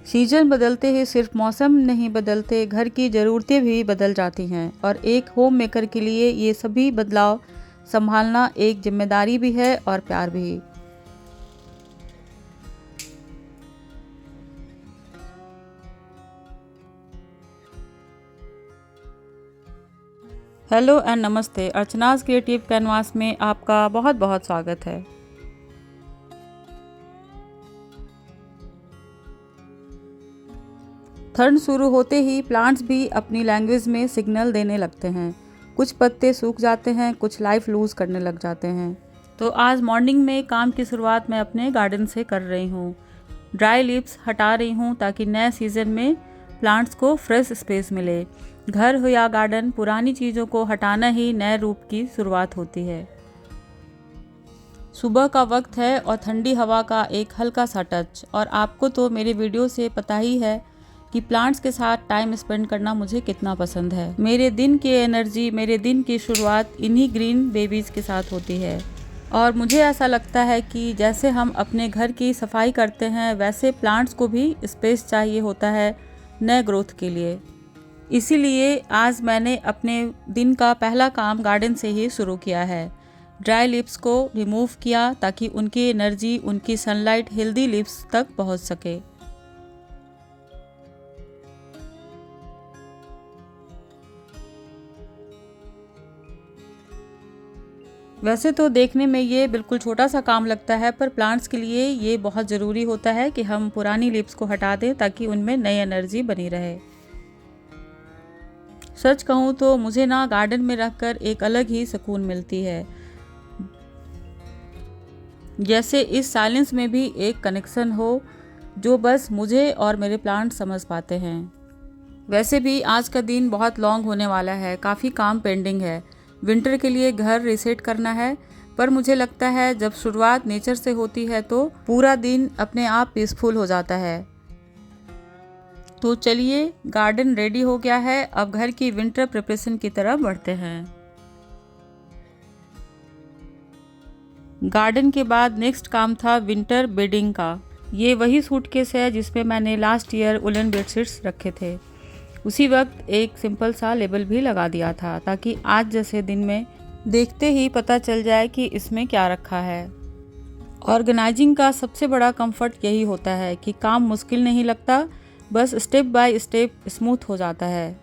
Season बदलते ही सिर्फ मौसम नहीं बदलते, घर की ज़रूरतें भी बदल जाती हैं और एक होम मेकर के लिए ये सभी बदलाव संभालना एक जिम्मेदारी भी है और प्यार भी। हेलो एंड नमस्ते, अर्चनाज क्रिएटिव कैनवास में आपका बहुत बहुत स्वागत है। ठंड शुरू होते ही प्लांट्स भी अपनी लैंग्वेज में सिग्नल देने लगते हैं। कुछ पत्ते सूख जाते हैं, कुछ लाइफ लूज करने लग जाते हैं। तो आज मॉर्निंग में काम की शुरुआत मैं अपने गार्डन से कर रही हूँ। ड्राई लीव्स हटा रही हूँ ताकि नए सीजन में प्लांट्स को फ्रेश स्पेस मिले। घर हो या गार्डन, पुरानी चीज़ों को हटाना ही नए रूप की शुरुआत होती है। सुबह का वक्त है और ठंडी हवा का एक हल्का सा टच, और आपको तो मेरे वीडियो से पता ही है कि प्लांट्स के साथ टाइम स्पेंड करना मुझे कितना पसंद है। मेरे दिन की एनर्जी, मेरे दिन की शुरुआत इन्हीं ग्रीन बेबीज़ के साथ होती है। और मुझे ऐसा लगता है कि जैसे हम अपने घर की सफाई करते हैं, वैसे प्लांट्स को भी स्पेस चाहिए होता है नए ग्रोथ के लिए। इसीलिए आज मैंने अपने दिन का पहला काम गार्डन से ही शुरू किया है। ड्राई लीव्स को रिमूव किया ताकि उनकी एनर्जी, उनकी सनलाइट हेल्दी लीव्स तक पहुंच सके। वैसे तो देखने में ये बिल्कुल छोटा सा काम लगता है, पर प्लांट्स के लिए ये बहुत ज़रूरी होता है कि हम पुरानी लीव्स को हटा दें ताकि उनमें नई एनर्जी बनी रहे। सच कहूँ तो मुझे ना गार्डन में रखकर एक अलग ही सुकून मिलती है। जैसे इस साइलेंस में भी एक कनेक्शन हो जो बस मुझे और मेरे प्लांट समझ पाते हैं। वैसे भी आज का दिन बहुत लॉन्ग होने वाला है, काफ़ी काम पेंडिंग है। विंटर के लिए घर रीसेट करना है, पर मुझे लगता है जब शुरुआत नेचर से होती है तो पूरा दिन अपने आप पीसफुल हो जाता है। तो चलिए, गार्डन रेडी हो गया है, अब घर की विंटर प्रिपरेशन की तरफ बढ़ते हैं। गार्डन के बाद नेक्स्ट काम था विंटर बेडिंग का। ये वही सूटकेस है जिसमें मैंने लास्ट ईयर वुलन बेडशीट्स रखे थे। उसी वक्त एक सिंपल सा लेबल भी लगा दिया था ताकि आज जैसे दिन में देखते ही पता चल जाए कि इसमें क्या रखा है। ऑर्गेनाइजिंग का सबसे बड़ा कंफर्ट यही होता है कि काम मुश्किल नहीं लगता, बस स्टेप बाय स्टेप स्मूथ हो जाता है।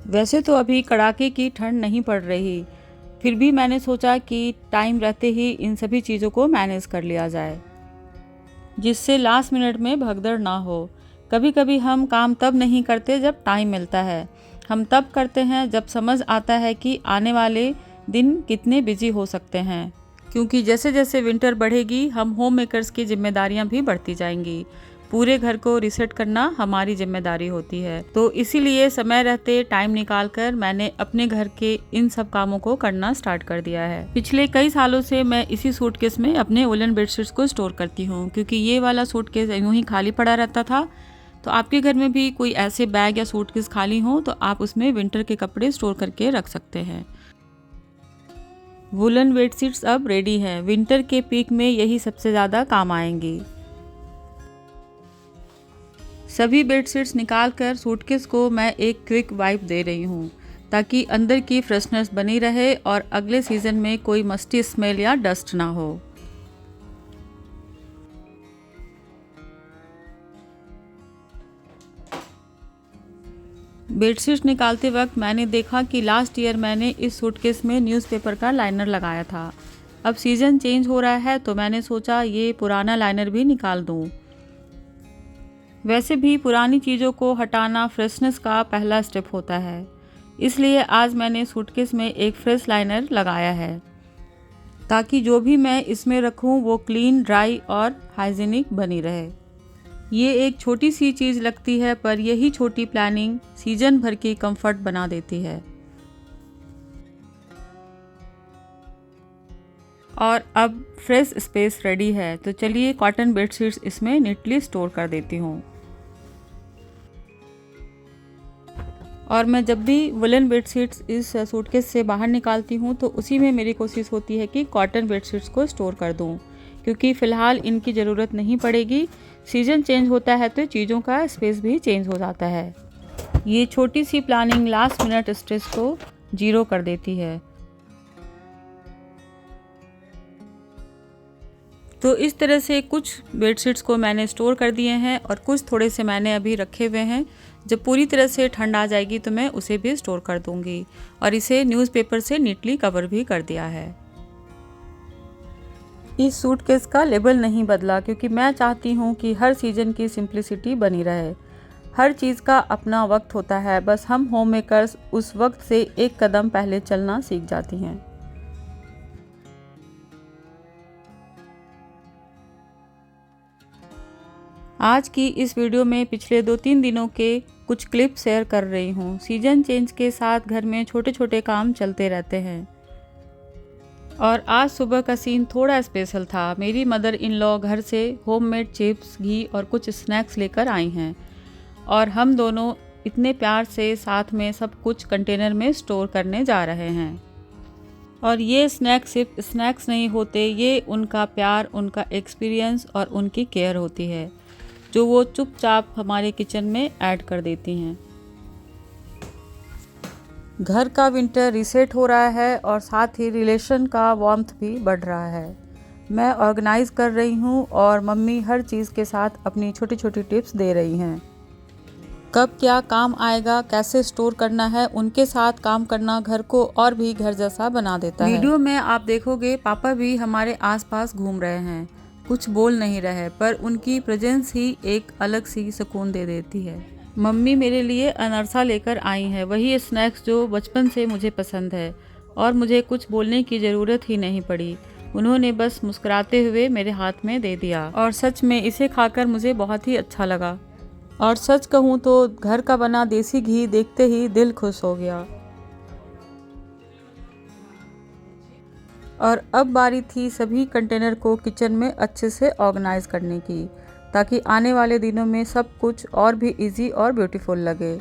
वैसे तो अभी कड़ाके की ठंड नहीं पड़ रही, फिर भी मैंने सोचा कि टाइम रहते ही इन सभी चीज़ों को मैनेज कर लिया जाए, जिससे लास्ट मिनट में भगदड़ ना हो। कभी कभी हम काम तब नहीं करते जब टाइम मिलता है, हम तब करते हैं जब समझ आता है कि आने वाले दिन कितने बिजी हो सकते हैं। क्योंकि जैसे जैसे विंटर बढ़ेगी, हम होम मेकर्स की जिम्मेदारियां भी बढ़ती जाएंगी। पूरे घर को रीसेट करना हमारी जिम्मेदारी होती है। तो इसीलिए समय रहते टाइम निकालकर मैंने अपने घर के इन सब कामों को करना स्टार्ट कर दिया है। पिछले कई सालों से मैं इसी सूटकेस में अपने वुलन बेडशीट्स को स्टोर करती हूँ, क्योंकि ये वाला सूटकेस यूं ही खाली पड़ा रहता था। तो आपके घर में भी कोई ऐसे बैग या सूटकेस खाली हो तो आप उसमें विंटर के कपड़े स्टोर करके रख सकते हैं। वुलन बेडशीट्स अब रेडी हैं। विंटर के पीक में यही सबसे ज़्यादा काम आएंगी। सभी बेडशीट्स निकालकर सूटकेस को मैं एक क्विक वाइप दे रही हूँ ताकि अंदर की फ्रेशनेस बनी रहे और अगले सीजन में कोई मस्टी स्मेल या डस्ट ना हो। बेडशीट निकालते वक्त मैंने देखा कि लास्ट ईयर मैंने इस सूटकेस में न्यूज़पेपर का लाइनर लगाया था। अब सीज़न चेंज हो रहा है तो मैंने सोचा ये पुराना लाइनर भी निकाल दूँ। वैसे भी पुरानी चीज़ों को हटाना फ्रेशनेस का पहला स्टेप होता है, इसलिए आज मैंने सूटकेस में एक फ्रेश लाइनर लगाया है ताकि जो भी मैं इसमें रखूं वो क्लीन, ड्राई और हाइजीनिक बनी रहे। ये एक छोटी सी चीज़ लगती है, पर यही छोटी प्लानिंग सीजन भर की कंफर्ट बना देती है। और अब फ्रेश स्पेस रेडी है, तो चलिए कॉटन बेडशीट्स इसमें नीटली स्टोर कर देती हूँ। और मैं जब भी वुलन बेडशीट्स इस सूटकेस से बाहर निकालती हूँ तो उसी में मेरी कोशिश होती है कि कॉटन बेडशीट्स को स्टोर कर दूँ। क्योंकि फ़िलहाल इनकी ज़रूरत नहीं पड़ेगी। सीज़न चेंज होता है तो चीज़ों का स्पेस भी चेंज हो जाता है। ये छोटी सी प्लानिंग लास्ट मिनट स्ट्रेस को जीरो कर देती है। तो इस तरह से कुछ बेडशीट्स को मैंने स्टोर कर दिए हैं और कुछ थोड़े से मैंने अभी रखे हुए हैं। जब पूरी तरह से ठंड आ जाएगी तो मैं उसे भी स्टोर कर दूंगी और इसे न्यूज़पेपर से नीटली कवर भी कर दिया है। इस सूटकेस का लेबल नहीं बदला क्योंकि मैं चाहती हूँ कि हर सीज़न की सिंप्लिसिटी बनी रहे। हर चीज़ का अपना वक्त होता है, बस हम होम मेकर्स उस वक्त से एक कदम पहले चलना सीख जाती हैं। आज की इस वीडियो में पिछले 2-3 दिनों के कुछ क्लिप शेयर कर रही हूँ। सीजन चेंज के साथ घर में छोटे छोटे काम चलते रहते हैं और आज सुबह का सीन थोड़ा स्पेशल था। मेरी मदर इन लॉ घर से होममेड चिप्स, घी और कुछ स्नैक्स लेकर आई हैं और हम दोनों इतने प्यार से साथ में सब कुछ कंटेनर में स्टोर करने जा रहे हैं। और ये स्नैक्स सिर्फ स्नैक्स नहीं होते, ये उनका प्यार, उनका एक्सपीरियंस और उनकी केयर होती है जो वो चुपचाप हमारे किचन में ऐड कर देती हैं। घर का विंटर रीसेट हो रहा है और साथ ही रिलेशन का वार्मथ भी बढ़ रहा है। मैं ऑर्गेनाइज़ कर रही हूँ और मम्मी हर चीज़ के साथ अपनी छोटी छोटी टिप्स दे रही हैं। कब क्या काम आएगा, कैसे स्टोर करना है, उनके साथ काम करना घर को और भी घर जैसा बना देता है। वीडियो में आप देखोगे पापा भी हमारे आसपास घूम रहे हैं, कुछ बोल नहीं रहे, पर उनकी प्रेजेंस ही एक अलग सी सुकून दे देती है। मम्मी मेरे लिए अनरसा लेकर आई है, वही स्नैक्स जो बचपन से मुझे पसंद है और मुझे कुछ बोलने की ज़रूरत ही नहीं पड़ी। उन्होंने बस मुस्कुराते हुए मेरे हाथ में दे दिया और सच में इसे खाकर मुझे बहुत ही अच्छा लगा। और सच कहूँ तो घर का बना देसी घी देखते ही दिल खुश हो गया। और अब बारी थी सभी कंटेनर को किचन में अच्छे से ऑर्गेनाइज करने की, ताकि आने वाले दिनों में सब कुछ और भी इजी और ब्यूटीफुल लगे।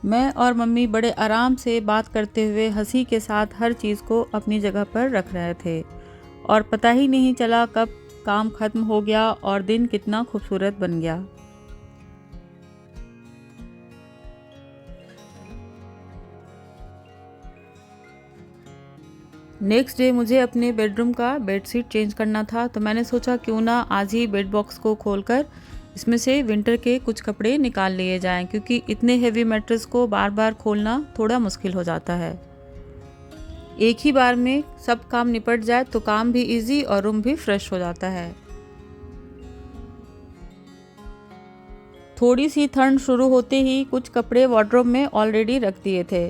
मैं और मम्मी बड़े आराम से बात करते हुए हंसी के साथ हर चीज़ को अपनी जगह पर रख रहे थे और पता ही नहीं चला कब काम खत्म हो गया और दिन कितना खूबसूरत बन गया। नेक्स्ट डे मुझे अपने बेडरूम का बेडशीट चेंज करना था, तो मैंने सोचा क्यों ना आज ही बेड बॉक्स को खोलकर इसमें से विंटर के कुछ कपड़े निकाल लिए जाएं, क्योंकि इतने हेवी मैट्रेस को बार बार खोलना थोड़ा मुश्किल हो जाता है। एक ही बार में सब काम निपट जाए तो काम भी इजी और रूम भी फ्रेश हो जाता है। थोड़ी सी ठंड शुरू होते ही कुछ कपड़े वार्डरोब में ऑलरेडी रख दिए थे,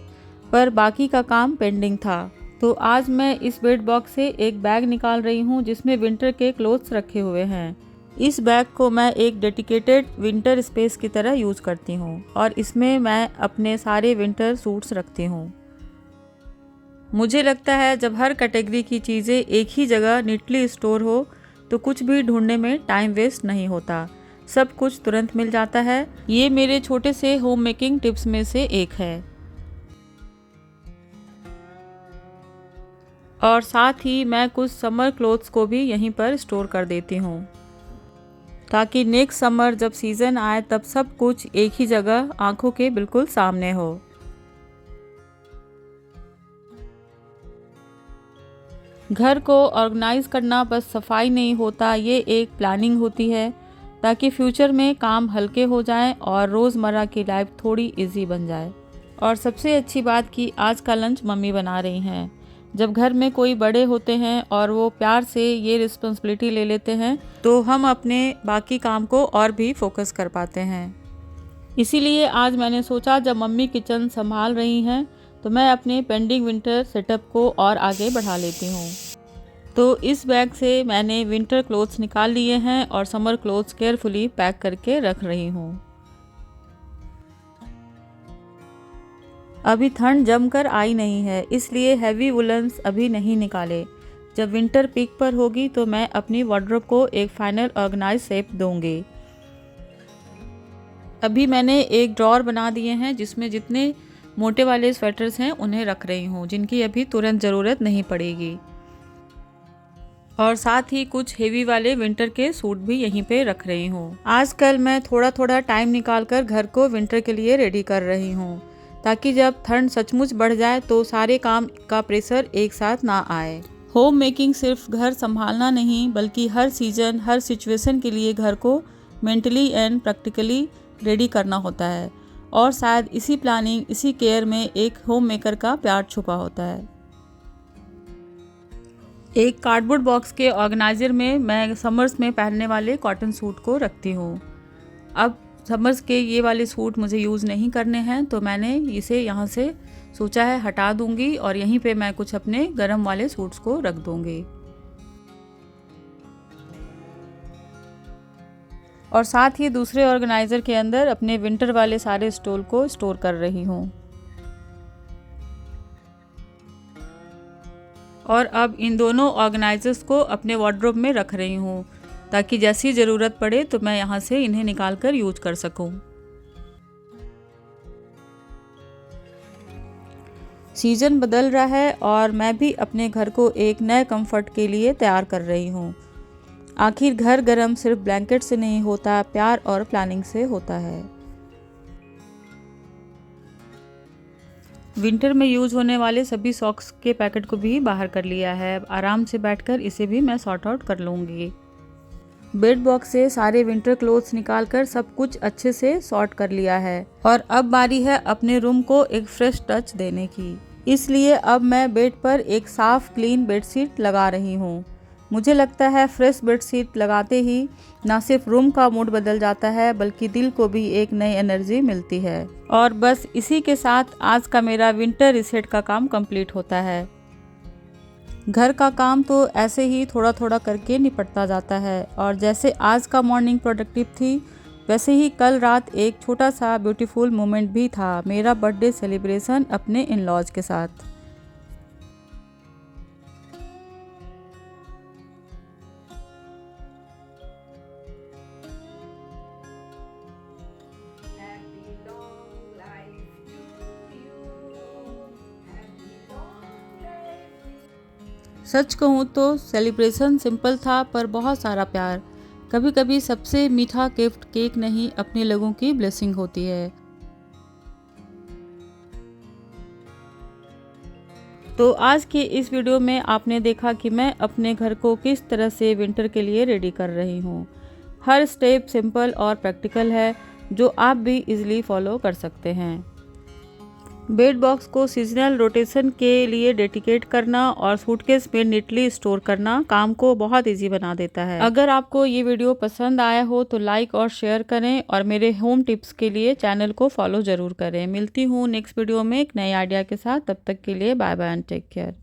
पर बाकी का काम पेंडिंग था। तो आज मैं इस बेड बॉक्स से एक बैग निकाल रही हूँ जिसमें विंटर के क्लोथ्स रखे हुए हैं। इस बैग को मैं एक डेडिकेटेड विंटर स्पेस की तरह यूज़ करती हूँ और इसमें मैं अपने सारे विंटर सूट्स रखती हूँ। मुझे लगता है जब हर कैटेगरी की चीज़ें एक ही जगह नीटली स्टोर हो तो कुछ भी ढूंढने में टाइम वेस्ट नहीं होता, सब कुछ तुरंत मिल जाता है। ये मेरे छोटे से होम मेकिंग टिप्स में से एक है। और साथ ही मैं कुछ समर क्लोथ्स को भी यहीं पर स्टोर कर देती हूँ, ताकि नेक्स्ट समर जब सीज़न आए तब सब कुछ एक ही जगह आंखों के बिल्कुल सामने हो। घर को ऑर्गेनाइज करना बस सफाई नहीं होता, ये एक प्लानिंग होती है ताकि फ्यूचर में काम हल्के हो जाएं और रोज़मर्रा की लाइफ थोड़ी इजी बन जाए। और सबसे अच्छी बात कि आज का लंच मम्मी बना रही हैं। जब घर में कोई बड़े होते हैं और वो प्यार से ये रिस्पॉन्सिबिलिटी ले लेते हैं तो हम अपने बाकी काम को और भी फोकस कर पाते हैं। इसीलिए आज मैंने सोचा जब मम्मी किचन संभाल रही हैं तो मैं अपने पेंडिंग विंटर सेटअप को और आगे बढ़ा लेती हूँ। तो इस बैग से मैंने विंटर क्लोथ्स निकाल लिए हैं और समर क्लोथ्स केयरफुली पैक करके रख रही हूँ। अभी ठंड जमकर आई नहीं है, इसलिए हैवी वुलन्स अभी नहीं निकाले। जब विंटर पीक पर होगी तो मैं अपनी वार्डरोब को एक फाइनल ऑर्गेनाइज शेप दूंगी। अभी मैंने एक ड्रॉर बना दिए हैं जिसमें जितने मोटे वाले स्वेटर्स हैं उन्हें रख रही हूँ, जिनकी अभी तुरंत ज़रूरत नहीं पड़ेगी। और साथ ही कुछ हेवी वाले विंटर के सूट भी यहीं पे रख रही हूँ। आजकल मैं थोड़ा थोड़ा टाइम निकालकर घर को विंटर के लिए रेडी कर रही हूँ, ताकि जब ठंड सचमुच बढ़ जाए तो सारे काम का प्रेशर एक साथ ना आए। होम मेकिंग सिर्फ घर संभालना नहीं, बल्कि हर सीजन, हर सिचुएशन के लिए घर को मेंटली एंड प्रैक्टिकली रेडी करना होता है। और शायद इसी प्लानिंग, इसी केयर में एक होम मेकर का प्यार छुपा होता है। एक कार्डबोर्ड बॉक्स के ऑर्गेनाइजर में मैं समर्स में पहनने वाले कॉटन सूट को रखती हूँ। अब समर्स के ये वाले सूट मुझे यूज़ नहीं करने हैं, तो मैंने इसे यहाँ से सोचा है हटा दूंगी और यहीं पे मैं कुछ अपने गर्म वाले सूट्स को रख दूंगी। और साथ ही दूसरे ऑर्गेनाइज़र के अंदर अपने विंटर वाले सारे स्टोल को स्टोर कर रही हूँ। और अब इन दोनों ऑर्गेनाइजर्स को अपने वार्डरोब में रख रही हूँ, ताकि जैसी ज़रूरत पड़े तो मैं यहाँ से इन्हें निकाल कर यूज कर सकूँ। सीज़न बदल रहा है और मैं भी अपने घर को एक नए कंफर्ट के लिए तैयार कर रही हूँ। आखिर घर गर्म सिर्फ ब्लैंकेट से नहीं होता, प्यार और प्लानिंग से होता है। विंटर में यूज होने वाले सभी सॉक्स के पैकेट को भी बाहर कर लिया है। आराम से बैठकर इसे भी मैं सॉर्ट आउट कर लूँगी। बेड बॉक्स से सारे विंटर क्लोथ्स निकालकर सब कुछ अच्छे से सॉर्ट कर लिया है और अब बारी है अपने रूम को एक फ्रेश टच देने की। इसलिए अब मैं बेड पर एक साफ क्लीन बेडशीट लगा रही हूँ। मुझे लगता है फ्रेश बेडशीट लगाते ही ना सिर्फ रूम का मूड बदल जाता है, बल्कि दिल को भी एक नई एनर्जी मिलती है। और बस इसी के साथ आज का मेरा विंटर रीसेट का काम कंप्लीट होता है। घर का काम तो ऐसे ही थोड़ा थोड़ा करके निपटता जाता है, और जैसे आज का मॉर्निंग प्रोडक्टिव थी, वैसे ही कल रात एक छोटा सा ब्यूटीफुल मोमेंट भी था, मेरा बर्थडे सेलिब्रेशन अपने इन लॉज के साथ। सच कहूँ तो सेलिब्रेशन सिंपल था, पर बहुत सारा प्यार। कभी कभी सबसे मीठा गिफ्ट केक नहीं, अपने लोगों की ब्लेसिंग होती है। तो आज के इस वीडियो में आपने देखा कि मैं अपने घर को किस तरह से विंटर के लिए रेडी कर रही हूँ। हर स्टेप सिंपल और प्रैक्टिकल है, जो आप भी इजीली फॉलो कर सकते हैं। बेड बॉक्स को सीजनल रोटेशन के लिए डेडिकेट करना और सूटकेस में नीटली स्टोर करना काम को बहुत इजी बना देता है। अगर आपको ये वीडियो पसंद आया हो तो लाइक और शेयर करें, और मेरे होम टिप्स के लिए चैनल को फॉलो जरूर करें। मिलती हूँ नेक्स्ट वीडियो में एक नए आइडिया के साथ। तब तक के लिए bye bye and take care.